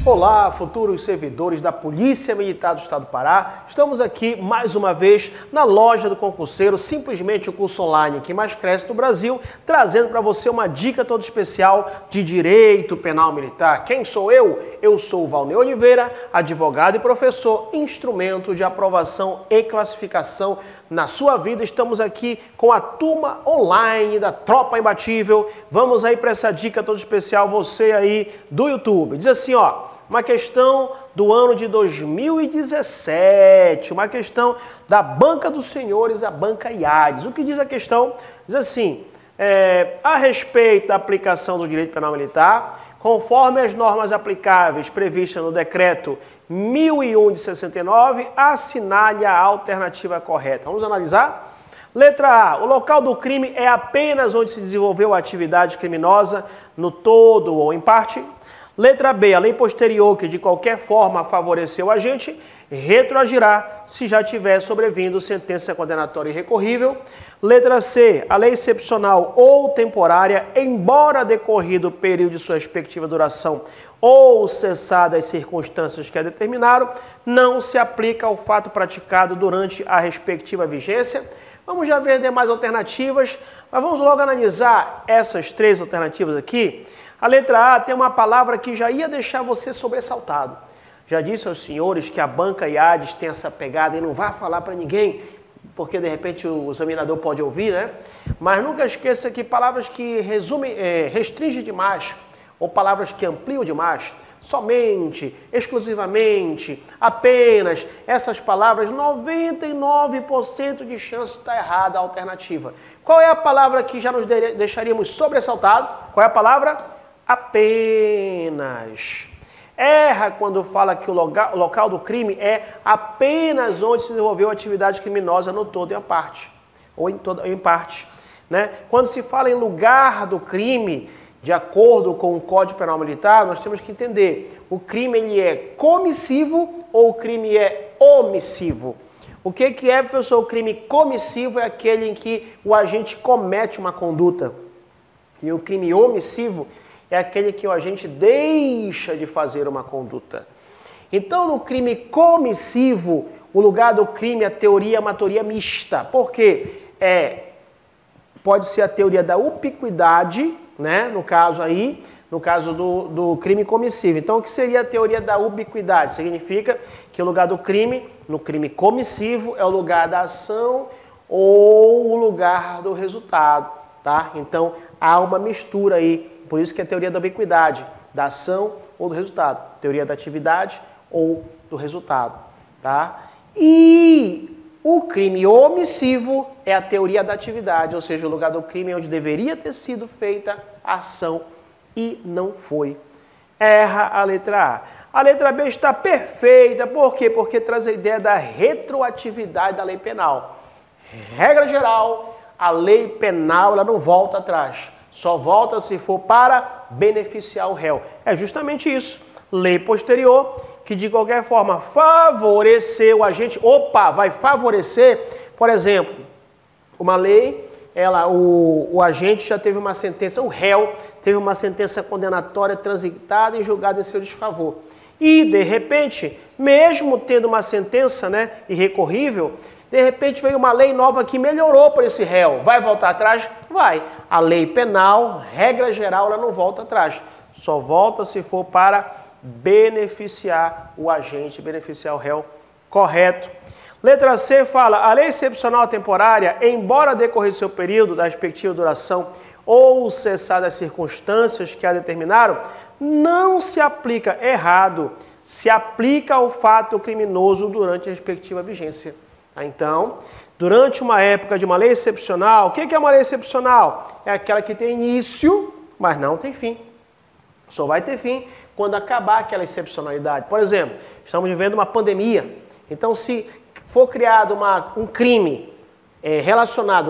Olá, futuros servidores da Polícia Militar do Estado do Pará. Estamos aqui mais uma vez na loja do concurseiro, simplesmente o curso online que mais cresce no Brasil, trazendo para você uma dica toda especial de direito penal militar. Quem sou eu? Eu sou o Valnei Oliveira, advogado e professor, instrumento de aprovação e classificação na sua vida. Estamos aqui com a turma online da Tropa Imbatível. Vamos aí para essa dica toda especial, você aí do YouTube. Diz assim, ó. Uma questão do ano de 2017, uma questão da Banca dos Senhores, a Banca IADES. O que diz a questão? Diz assim, a respeito da aplicação do direito penal militar, conforme as normas aplicáveis previstas no decreto 1001 de 69, assinale a alternativa correta. Vamos analisar? Letra A. O local do crime é apenas onde se desenvolveu a atividade criminosa, no todo ou em parte. Letra B. A lei posterior que de qualquer forma favoreceu o agente retroagirá se já tiver sobrevindo sentença condenatória irrecorrível. Letra C. A lei excepcional ou temporária, embora decorrido o período de sua respectiva duração ou cessadas as circunstâncias que a determinaram, não se aplica ao fato praticado durante a respectiva vigência. Vamos já ver demais alternativas, mas vamos logo analisar essas três alternativas aqui. A letra A tem uma palavra que já ia deixar você sobressaltado. Já disse aos senhores que a Banca IADES tem essa pegada e não vai falar para ninguém, porque de repente o examinador pode ouvir, né? Mas nunca esqueça que palavras que restringem demais, ou palavras que ampliam demais, somente, exclusivamente, apenas, essas palavras, 99% de chance de estar errada a alternativa. Qual é a palavra que já nos deixaríamos sobressaltados? Qual é a palavra? Apenas. Erra quando fala que o local do crime é apenas onde se desenvolveu a atividade criminosa no todo e em parte. Ou em parte. Né? Quando se fala em lugar do crime, de acordo com o Código Penal Militar, nós temos que entender, o crime ele é comissivo ou o crime é omissivo? O que é, professor? O crime comissivo é aquele em que o agente comete uma conduta. E o crime omissivo é aquele que o agente deixa de fazer uma conduta. Então, no crime comissivo, o lugar do crime, a teoria é uma teoria mista. Por quê? Pode ser a teoria da ubiquidade, né? No caso do crime comissivo. Então, o que seria a teoria da ubiquidade? Significa que o lugar do crime, no crime comissivo, é o lugar da ação ou o lugar do resultado, tá? Então, há uma mistura aí. Por isso que é a teoria da ubiquidade, da ação ou do resultado. Teoria da atividade ou do resultado, tá? E o crime omissivo é a teoria da atividade, ou seja, o lugar do crime é onde deveria ter sido feita a ação e não foi. Erra a letra A. A letra B está perfeita, por quê? Porque traz a ideia da retroatividade da lei penal. Regra geral, a lei penal ela não volta atrás. Só volta se for para beneficiar o réu. É justamente isso. Lei posterior, que de qualquer forma favoreceu o agente. Opa, vai favorecer, por exemplo, uma lei, o agente já teve uma sentença, o réu teve uma sentença condenatória transitada e julgada em seu desfavor. E, de repente, mesmo tendo uma sentença, né, irrecorrível, de repente veio uma lei nova que melhorou para esse réu. Vai voltar atrás? Vai. A lei penal, regra geral, ela não volta atrás. Só volta se for para beneficiar o agente, beneficiar o réu correto. Letra C fala, a lei excepcional temporária, embora decorrer seu período da respectiva duração ou cessar as circunstâncias que a determinaram, não se aplica errado, se aplica ao fato criminoso durante a respectiva vigência. Então, durante uma época de uma lei excepcional, o que é uma lei excepcional? É aquela que tem início, mas não tem fim. Só vai ter fim quando acabar aquela excepcionalidade. Por exemplo, estamos vivendo uma pandemia. Então, se for criado um crime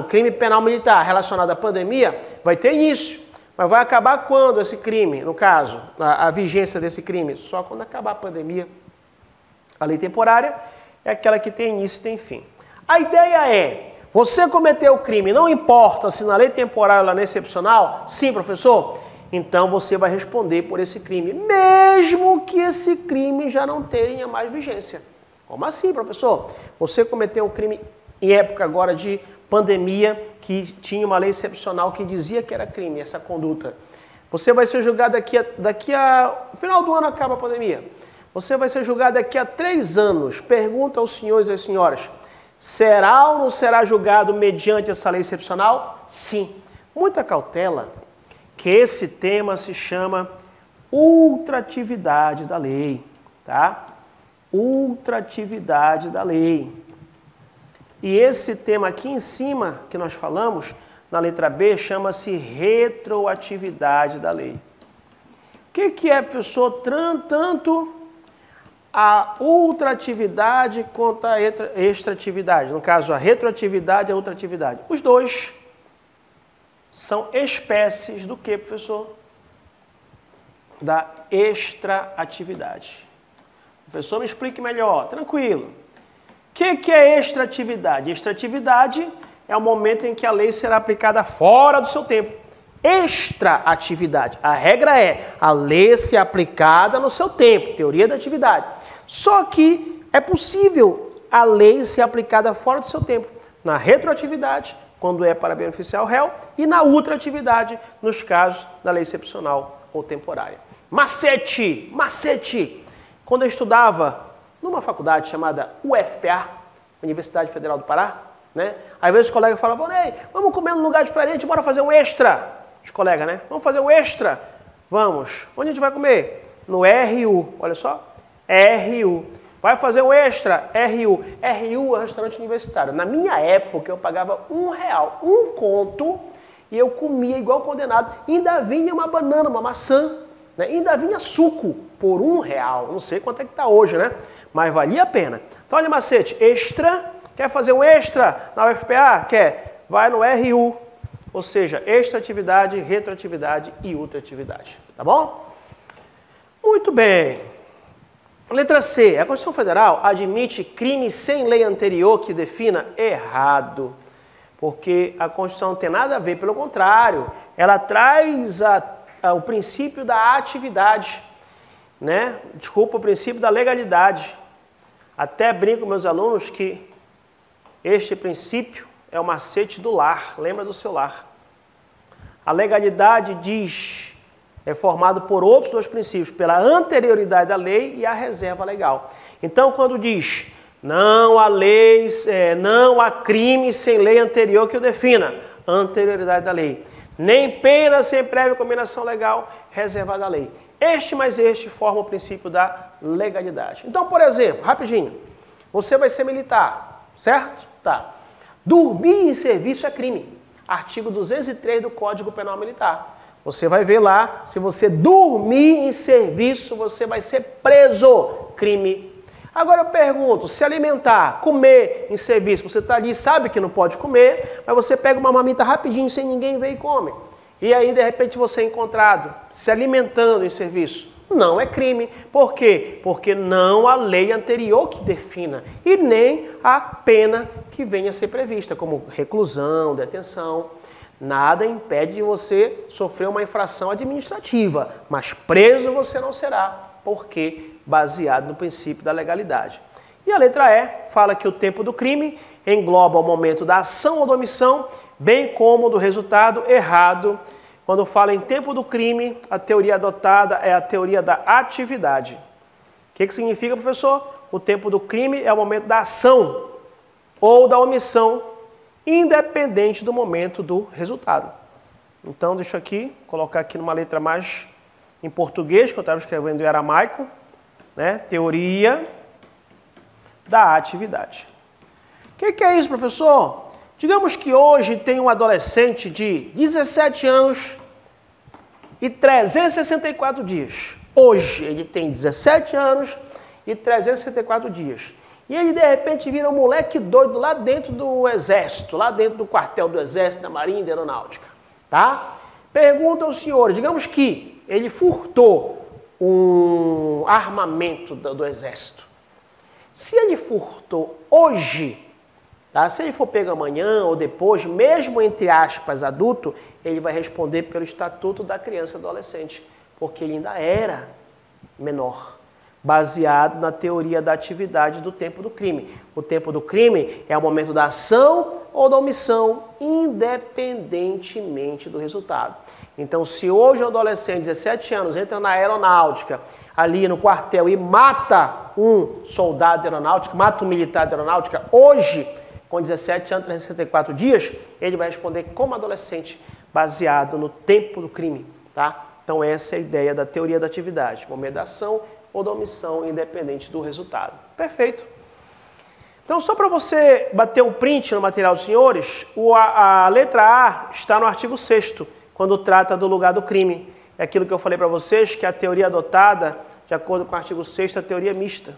crime penal militar relacionado à pandemia, vai ter início. Mas vai acabar quando esse crime, no caso, a vigência desse crime? Só quando acabar a pandemia. A lei temporária é aquela que tem início e tem fim. A ideia é, você cometeu o crime, não importa se na lei temporária ou na lei excepcional? Sim, professor. então você vai responder por esse crime, mesmo que esse crime já não tenha mais vigência. Como assim, professor? Você cometeu um crime em época agora de pandemia, que tinha uma lei excepcional que dizia que era crime essa conduta. Você vai ser julgado no final do ano acaba a pandemia. Você vai ser julgado daqui a 3 anos. Pergunta aos senhores e às senhoras, será ou não será julgado mediante essa lei excepcional? Sim. Muita cautela, que esse tema se chama ultratividade da lei, tá? Ultratividade da lei. E esse tema aqui em cima, que nós falamos, na letra B, chama-se retroatividade da lei. O que é, professor, tanto a ultratividade quanto a extratividade? No caso, a retroatividade e a ultratividade. Os dois são espécies do que, professor? Da extraatividade. Professor, me explique melhor. Tranquilo. O que é extratividade? Extratividade é o momento em que a lei será aplicada fora do seu tempo. Extraatividade. A regra é a lei ser aplicada no seu tempo. Teoria da atividade. Só que é possível a lei ser aplicada fora do seu tempo. Na retroatividade, quando é para beneficiar o réu, e na ultratividade, nos casos da lei excepcional ou temporária. Macete! Macete! Quando eu estudava numa faculdade chamada UFPA, Universidade Federal do Pará, né? Às vezes os colegas falavam, Ney, vamos comer num lugar diferente, bora fazer um extra. Os colegas, né? Vamos fazer um extra. Vamos. Onde a gente vai comer? No RU. Olha só. RU. Vai fazer um extra. RU. RU é um restaurante universitário. Na minha época, eu pagava R$1, 1 conto, e eu comia igual condenado. Ainda vinha uma banana, uma maçã, né? Ainda vinha suco por R$1. Não sei quanto é que está hoje, né? Mas valia a pena. Então, olha, macete. Extra. Quer fazer um extra na UFPA? Quer? Vai no RU. Ou seja, extratividade, retroatividade e ultratividade. Tá bom? Muito bem. Letra C. A Constituição Federal admite crime sem lei anterior que defina errado. Porque a Constituição não tem nada a ver, pelo contrário, ela traz o princípio da atividade, né? Desculpa, o princípio da legalidade. Até brinco com meus alunos que este princípio é o macete do lar. Lembra do seu lar. A legalidade é formado por outros 2 princípios, pela anterioridade da lei e a reserva legal. Então, quando diz não há crime sem lei anterior que o defina, anterioridade da lei. Nem pena sem prévia combinação legal, reserva da lei. Este mais este forma o princípio da legalidade. Então, por exemplo, rapidinho, você vai ser militar, certo? Tá. Dormir em serviço é crime. Artigo 203 do Código Penal Militar. Você vai ver lá, se você dormir em serviço, você vai ser preso. Crime. Agora eu pergunto, se alimentar, comer em serviço, você está ali, sabe que não pode comer, mas você pega uma marmita rapidinho, sem ninguém ver e come. E aí, de repente, você é encontrado se alimentando em serviço. Não é crime. Por quê? Porque não há lei anterior que defina e nem a pena que venha a ser prevista, como reclusão, detenção. Nada impede de você sofrer uma infração administrativa, mas preso você não será, porque baseado no princípio da legalidade. E a letra E fala que o tempo do crime engloba o momento da ação ou da omissão, bem como do resultado errado. Quando fala em tempo do crime, a teoria adotada é a teoria da atividade. O que significa, professor? O tempo do crime é o momento da ação ou da omissão, independente do momento do resultado. Então, deixa eu colocar aqui numa letra mais em português, que eu estava escrevendo em aramaico, né? Teoria da atividade. O que é isso, professor? Digamos que hoje tem um adolescente de 17 anos e 364 dias. Hoje ele tem 17 anos e 364 dias. E ele, de repente, vira um moleque doido lá dentro do Exército, lá dentro do quartel do Exército, da Marinha e da Aeronáutica. Tá? Pergunta aos senhores, digamos que ele furtou um armamento do Exército. Se ele furtou hoje, Tá? Se ele for pego amanhã ou depois, mesmo entre aspas adulto, ele vai responder pelo Estatuto da Criança e Adolescente, porque ele ainda era menor, baseado na teoria da atividade do tempo do crime. O tempo do crime é o momento da ação ou da omissão, independentemente do resultado. Então, se hoje o adolescente de 17 anos entra na aeronáutica, ali no quartel, e mata um soldado de aeronáutica, mata um militar de aeronáutica, hoje, com 17 anos, 364 dias, ele vai responder como adolescente, baseado no tempo do crime, tá? Então, essa é a ideia da teoria da atividade, momento da ação ou da omissão, independente do resultado. Perfeito. Então, só para você bater um print no material dos senhores, a letra A está no artigo 6º, quando trata do lugar do crime. É aquilo que eu falei para vocês, que a teoria adotada, de acordo com o artigo 6º, é a teoria mista.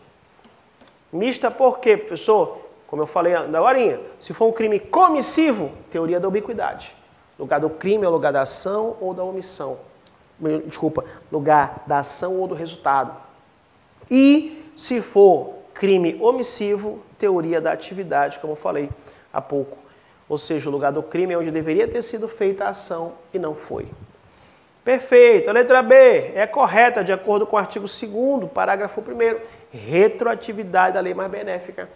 Mista por quê, professor? Como eu falei agora, se for um crime comissivo, teoria da ubiquidade. Lugar do crime é o lugar da ação ou da omissão. Desculpa, lugar da ação ou do resultado. E se for crime omissivo, teoria da atividade, como eu falei há pouco. Ou seja, o lugar do crime é onde deveria ter sido feita a ação e não foi. Perfeito. A letra B é correta, de acordo com o artigo 2º, parágrafo 1º. Retroatividade da lei mais benéfica.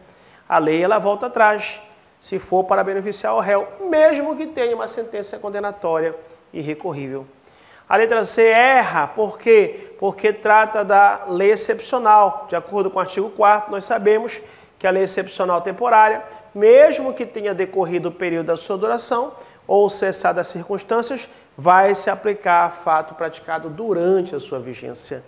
A lei, ela volta atrás, se for para beneficiar o réu, mesmo que tenha uma sentença condenatória irrecorrível. A letra C erra, por quê? Porque trata da lei excepcional. De acordo com o artigo 4º, nós sabemos que a lei excepcional temporária, mesmo que tenha decorrido o período da sua duração ou cessado as circunstâncias, vai se aplicar a fato praticado durante a sua vigência.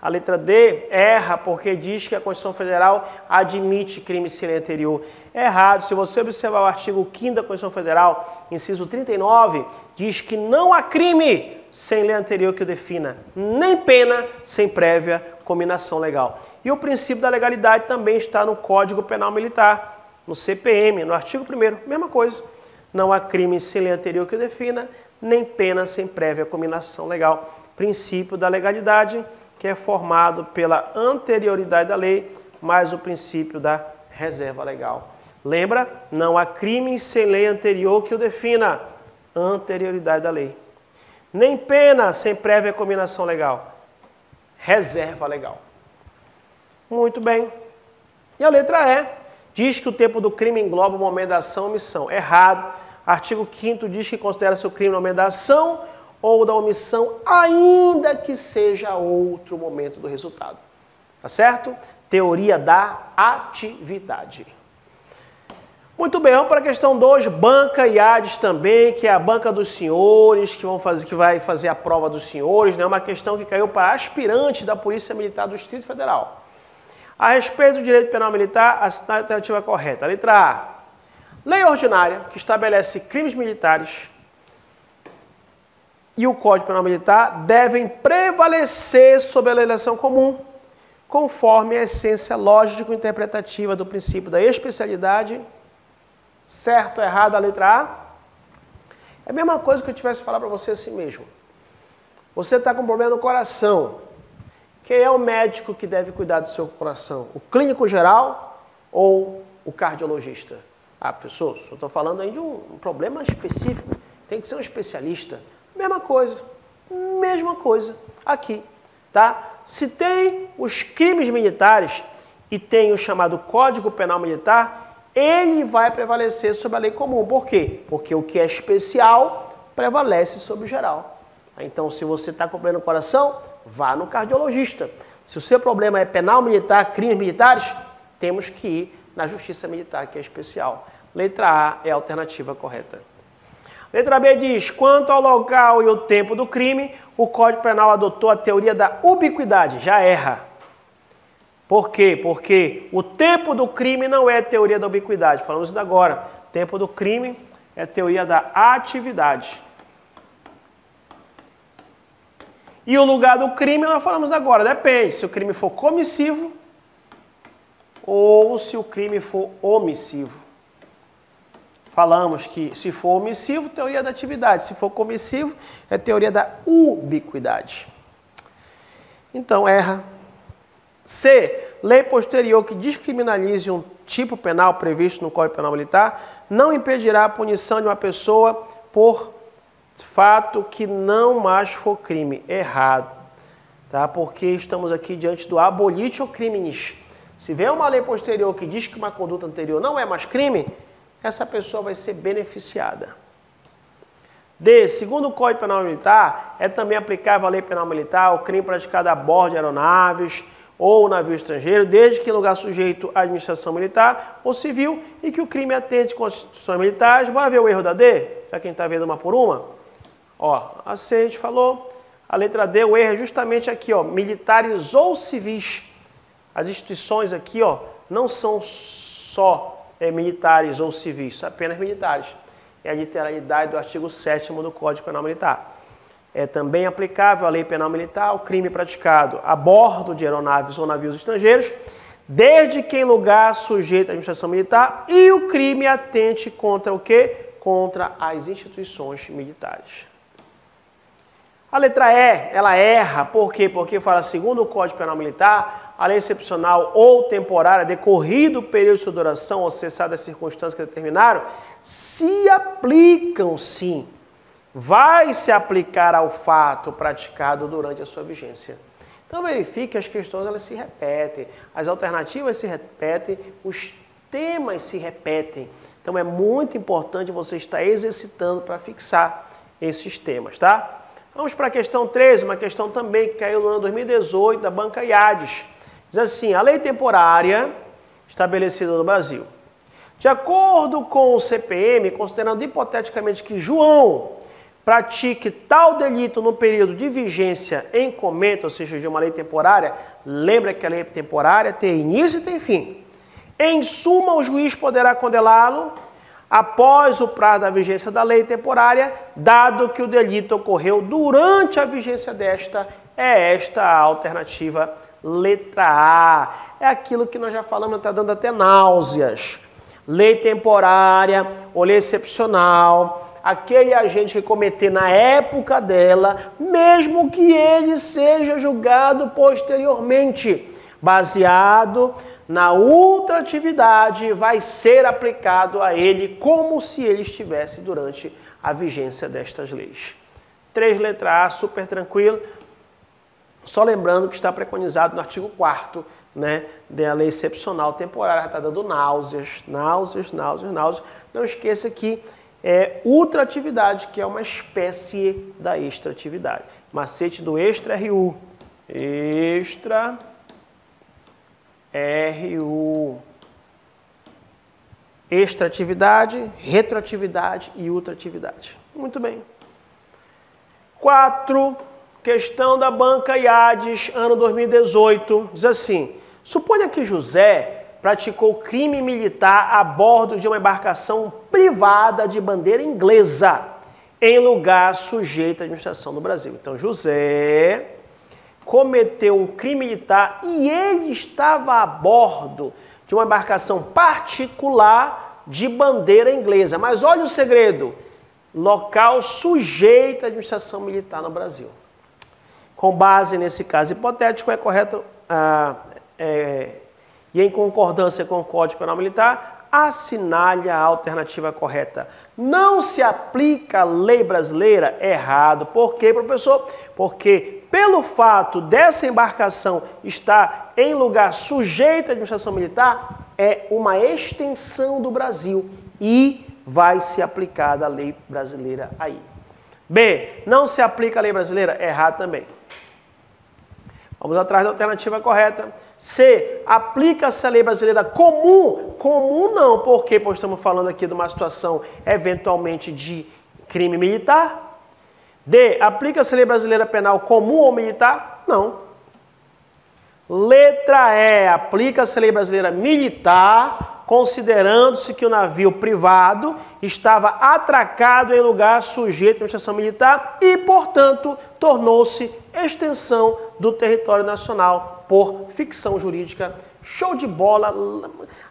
A letra D erra porque diz que a Constituição Federal admite crime sem lei anterior. É errado. Se você observar o artigo 5º da Constituição Federal, inciso 39, diz que não há crime sem lei anterior que o defina, nem pena sem prévia cominação legal. E o princípio da legalidade também está no Código Penal Militar, no CPM, no artigo 1º, mesma coisa. Não há crime sem lei anterior que o defina, nem pena sem prévia cominação legal. Princípio da legalidade, que é formado pela anterioridade da lei, mais o princípio da reserva legal. Lembra? Não há crime sem lei anterior que o defina, anterioridade da lei. Nem pena sem prévia cominação legal, reserva legal. Muito bem. E a letra E diz que o tempo do crime engloba o momento da ação ou omissão. Errado. Artigo 5º diz que considera-se o crime no momento da ação ou da omissão, ainda que seja outro momento do resultado. Tá certo? Teoria da atividade. Muito bem, vamos para a questão 2, banca e ADES também, que é a banca dos senhores, que vai fazer a prova dos senhores, né? Uma questão que caiu para aspirante da Polícia Militar do Distrito Federal. A respeito do direito penal militar, a alternativa correta. Letra A. Lei ordinária, que estabelece crimes militares, e o Código Penal Militar devem prevalecer sobre a legislação comum, conforme a essência lógico-interpretativa do princípio da especialidade. Certo ou errado a letra A? É a mesma coisa que eu tivesse falado para você assim mesmo. Você está com problema no coração. Quem é o médico que deve cuidar do seu coração? O clínico geral ou o cardiologista? Ah, professor, eu estou falando aí de um problema específico. Tem que ser um especialista. Mesma coisa aqui, tá? Se tem os crimes militares e tem o chamado Código Penal Militar, ele vai prevalecer sobre a lei comum. Por quê? Porque o que é especial prevalece sobre o geral. Então, se você está com problema no coração, vá no cardiologista. Se o seu problema é penal militar, crimes militares, temos que ir na Justiça Militar, que é especial. Letra A é a alternativa correta. Letra B diz, quanto ao local e o tempo do crime, o Código Penal adotou a teoria da ubiquidade. Já erra. Por quê? Porque o tempo do crime não é teoria da ubiquidade. Falamos isso agora. Tempo do crime é teoria da atividade. E o lugar do crime nós falamos agora. Depende se o crime for comissivo ou se o crime for omissivo. Falamos que se for omissivo, teoria da atividade. Se for comissivo, é teoria da ubiquidade. Então, erra. C. Lei posterior que descriminalize um tipo penal previsto no Código Penal Militar não impedirá a punição de uma pessoa por fato que não mais for crime. Errado, tá? Porque estamos aqui diante do abolitio criminis. Se vier uma lei posterior que diz que uma conduta anterior não é mais crime, essa pessoa vai ser beneficiada. D. Segundo o Código Penal Militar, é também aplicável à lei penal militar o crime praticado a bordo de aeronaves ou navio estrangeiro, desde que em lugar sujeito à administração militar ou civil e que o crime atente com as instituições militares. Bora ver o erro da D? Já quem está vendo uma por uma? Ó, a C a gente falou, a letra D, o erro é justamente aqui, ó, militares ou civis. As instituições aqui, ó, não são só militares ou civis, são apenas militares. É a literalidade do artigo 7º do Código Penal Militar. É também aplicável à lei penal militar o crime praticado a bordo de aeronaves ou navios estrangeiros, desde que em lugar sujeito à administração militar, e o crime atente contra o quê? Contra as instituições militares. A letra E, ela erra, por quê? Porque fala, segundo o Código Penal Militar, a lei excepcional ou temporária, decorrido o período de sua duração ou cessada as circunstâncias que determinaram, se aplicam sim, vai se aplicar ao fato praticado durante a sua vigência. Então verifique que as questões elas se repetem, as alternativas se repetem, os temas se repetem. Então é muito importante você estar exercitando para fixar esses temas, tá? Vamos para a questão 13, uma questão também que caiu no ano 2018 da banca IADES. Diz assim, a lei temporária estabelecida no Brasil. De acordo com o CPM, considerando hipoteticamente que João pratique tal delito no período de vigência em cometa, ou seja, de uma lei temporária, lembra que a lei temporária tem início e tem fim. Em suma, o juiz poderá condená-lo após o prazo da vigência da lei temporária, dado que o delito ocorreu durante a vigência desta, é esta a alternativa letra A. É aquilo que nós já falamos, está dando até náuseas. Lei temporária ou lei excepcional, aquele agente que cometer na época dela, mesmo que ele seja julgado posteriormente, baseado na outra atividade, vai ser aplicado a ele como se ele estivesse durante a vigência destas leis. 3 letra A, super tranquilo. Só lembrando que está preconizado no artigo 4º, né, da lei excepcional temporária, está dando náuseas. Não esqueça que é ultratividade, que é uma espécie da extratividade. Macete do extra-RU. Extratividade, retroatividade e ultratividade. Muito bem. 4, questão da banca IADES, ano 2018, diz assim, suponha que José praticou crime militar a bordo de uma embarcação privada de bandeira inglesa, em lugar sujeito à administração do Brasil. Então, José cometeu um crime militar e ele estava a bordo de uma embarcação particular de bandeira inglesa. Mas olha o segredo, local sujeito à administração militar no Brasil. Com base nesse caso hipotético, é correto, e em concordância com o Código Penal Militar, assinale a alternativa correta. Não se aplica a lei brasileira? Errado. Por quê, professor? Porque pelo fato dessa embarcação estar em lugar sujeito à administração militar, é uma extensão do Brasil e vai ser aplicada a lei brasileira aí. B, não se aplica a lei brasileira? Errado também. Vamos atrás da alternativa correta. C, aplica-se a lei brasileira comum? Comum não, porque estamos falando aqui de uma situação eventualmente de crime militar. D, aplica-se a lei brasileira penal comum ou militar? Não. Letra E, aplica-se a lei brasileira militar, considerando-se que o navio privado estava atracado em lugar sujeito à administração militar e, portanto, tornou-se extensão do território nacional por ficção jurídica. Show de bola!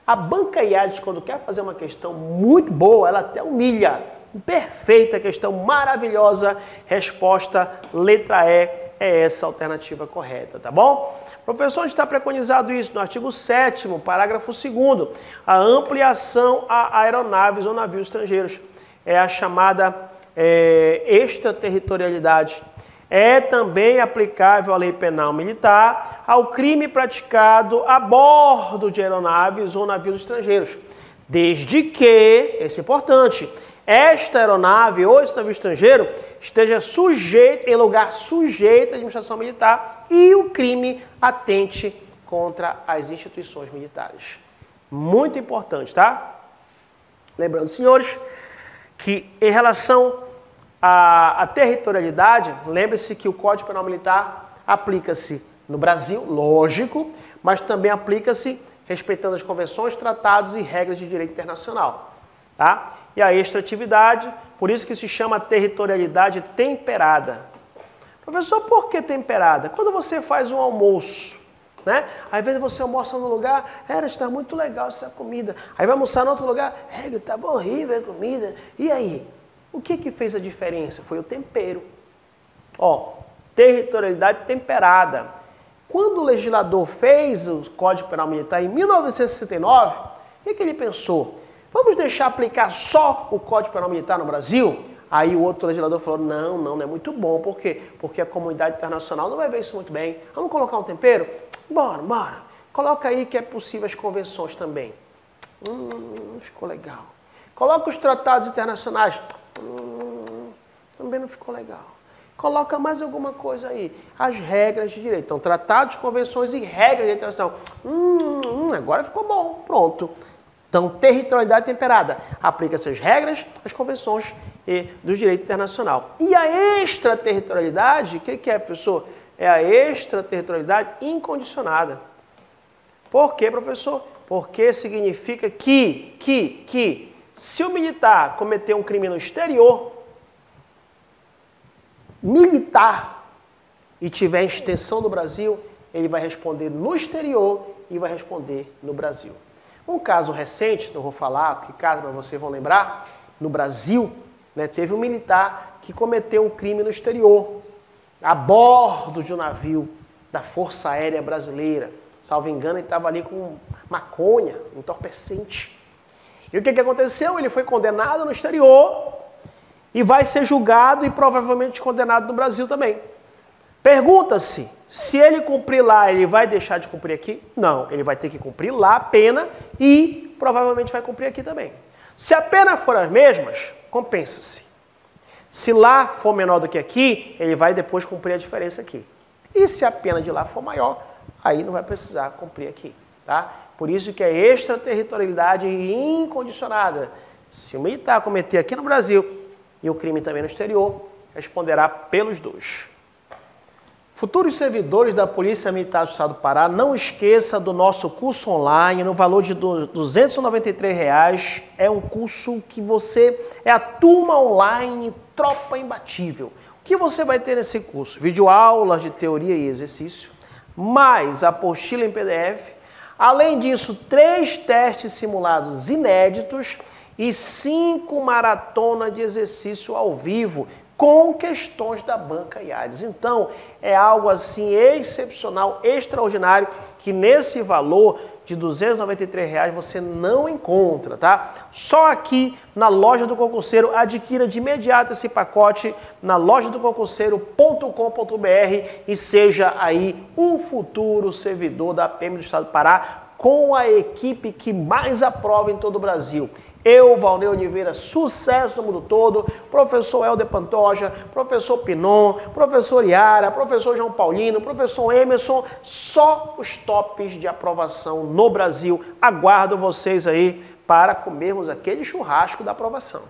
A banca IADES, quando quer fazer uma questão muito boa, ela até humilha. Perfeita questão, maravilhosa. Resposta, letra E, é essa a alternativa correta, tá bom? Professor, está preconizado isso no artigo 7º, parágrafo 2º, a ampliação a aeronaves ou navios estrangeiros. É a chamada extraterritorialidade. É também aplicável à lei penal militar ao crime praticado a bordo de aeronaves ou navios estrangeiros. Desde que, isso é importante, esta aeronave ou esse navio estrangeiro esteja sujeito, em lugar sujeito à administração militar e o crime atente contra as instituições militares. Muito importante, tá? Lembrando, senhores, que em relação à territorialidade, lembre-se que o Código Penal Militar aplica-se no Brasil, lógico, mas também aplica-se respeitando as convenções, tratados e regras de direito internacional, tá? E a extratividade, por isso que se chama territorialidade temperada. Professor, por que temperada? Quando você faz um almoço, né? Às vezes você almoça num lugar, está muito legal essa comida. Aí vai almoçar em outro lugar, tá bom, horrível a comida. E aí? O que fez a diferença? Foi o tempero. Ó, territorialidade temperada. Quando o legislador fez o Código Penal Militar em 1969, o que ele pensou? Vamos deixar aplicar só o Código Penal Militar no Brasil? Aí o outro legislador falou, não é muito bom. Por quê? Porque a comunidade internacional não vai ver isso muito bem. Vamos colocar um tempero? Bora. Coloca aí que é possível as convenções também. Não ficou legal. Coloca os tratados internacionais. Também não ficou legal. Coloca mais alguma coisa aí. As regras de direito. Então, tratados, convenções e regras de internacional. Agora ficou bom. Pronto. Então, territorialidade temperada. Aplica-se as regras, as convenções e do direito internacional. E a extraterritorialidade, o que é, professor? É a extraterritorialidade incondicionada. Por quê, professor? Porque significa que se o militar cometer um crime no exterior, militar, e tiver extensão no Brasil, ele vai responder no exterior e vai responder no Brasil. Um caso recente, não vou falar que caso, mas vocês vão lembrar, no Brasil, né, teve um militar que cometeu um crime no exterior, a bordo de um navio da Força Aérea Brasileira. Salvo engano, ele estava ali com maconha, entorpecente. E o que aconteceu? Ele foi condenado no exterior e vai ser julgado e provavelmente condenado no Brasil também. Pergunta-se, se ele cumprir lá, ele vai deixar de cumprir aqui? Não, ele vai ter que cumprir lá a pena e provavelmente vai cumprir aqui também. Se a pena for as mesmas, compensa-se. Se lá for menor do que aqui, ele vai depois cumprir a diferença aqui. E se a pena de lá for maior, aí não vai precisar cumprir aqui, tá? Por isso que é extraterritorialidade incondicionada. Se o militar cometer aqui no Brasil e o crime também no exterior, responderá pelos dois. Futuros servidores da Polícia Militar do Estado do Pará, não esqueça do nosso curso online no valor de R$ 293. É um curso que é a turma online Tropa Imbatível. O que você vai ter nesse curso? Videoaulas de teoria e exercício, mais apostila em PDF. Além disso, 3 testes simulados inéditos e 5 maratonas de exercício ao vivo, com questões da banca IADES. Então, é algo assim excepcional, extraordinário, que nesse valor de R$ 293 você não encontra, tá? Só aqui na loja do concurseiro, adquira de imediato esse pacote na lojadoconcurseiro.com.br e seja aí um futuro servidor da PM do Estado do Pará com a equipe que mais aprova em todo o Brasil. Eu, Valnei Oliveira, sucesso no mundo todo, professor Helder Pantoja, professor Pinon, professor Iara, professor João Paulino, professor Emerson, só os tops de aprovação no Brasil. Aguardo vocês aí para comermos aquele churrasco da aprovação.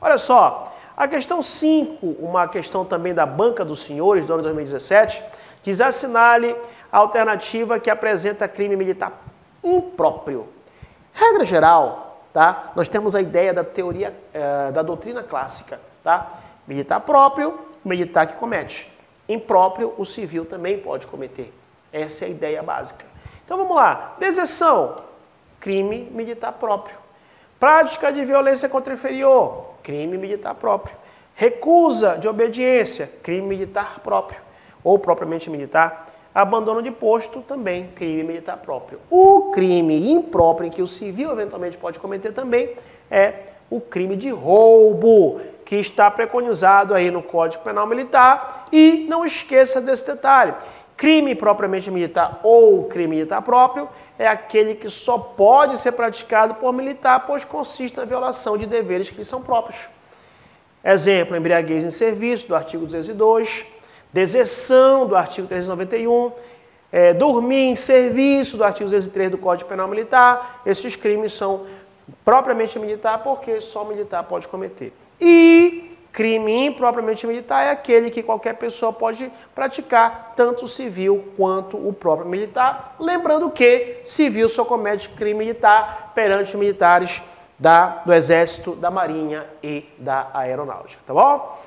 Olha só, a questão 5, uma questão também da banca dos senhores do ano 2017, diz: assinale a alternativa que apresenta crime militar impróprio. Regra geral, tá? Nós temos a ideia da teoria, da doutrina clássica, tá? Militar próprio, militar que comete. Impróprio, o civil também pode cometer. Essa é a ideia básica. Então vamos lá. Deserção, crime militar próprio. Prática de violência contra o inferior, crime militar próprio. Recusa de obediência, crime militar próprio. ou propriamente militar. Abandono de posto, também crime militar próprio. O crime impróprio, em que o civil eventualmente pode cometer também, é o crime de roubo, que está preconizado aí no Código Penal Militar. E não esqueça desse detalhe: crime propriamente militar ou crime militar próprio é aquele que só pode ser praticado por militar, pois consiste na violação de deveres que lhe são próprios. Exemplo, embriaguez em serviço, do artigo 202, deserção, do artigo 391, dormir em serviço, do artigo 203 do Código Penal Militar. Esses crimes são propriamente militar, porque só militar pode cometer. E crime impropriamente militar é aquele que qualquer pessoa pode praticar, tanto o civil quanto o próprio militar. Lembrando que civil só comete crime militar perante militares do Exército, da Marinha e da Aeronáutica, tá bom?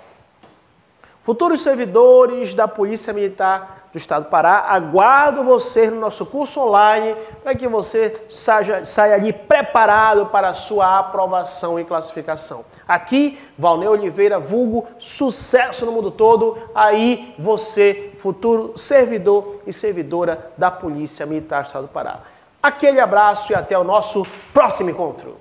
Futuros servidores da Polícia Militar do Estado do Pará, aguardo você no nosso curso online para que você saia ali preparado para a sua aprovação e classificação. Aqui, Valnei Oliveira, vulgo sucesso no mundo todo, aí você, futuro servidor e servidora da Polícia Militar do Estado do Pará. Aquele abraço e até o nosso próximo encontro.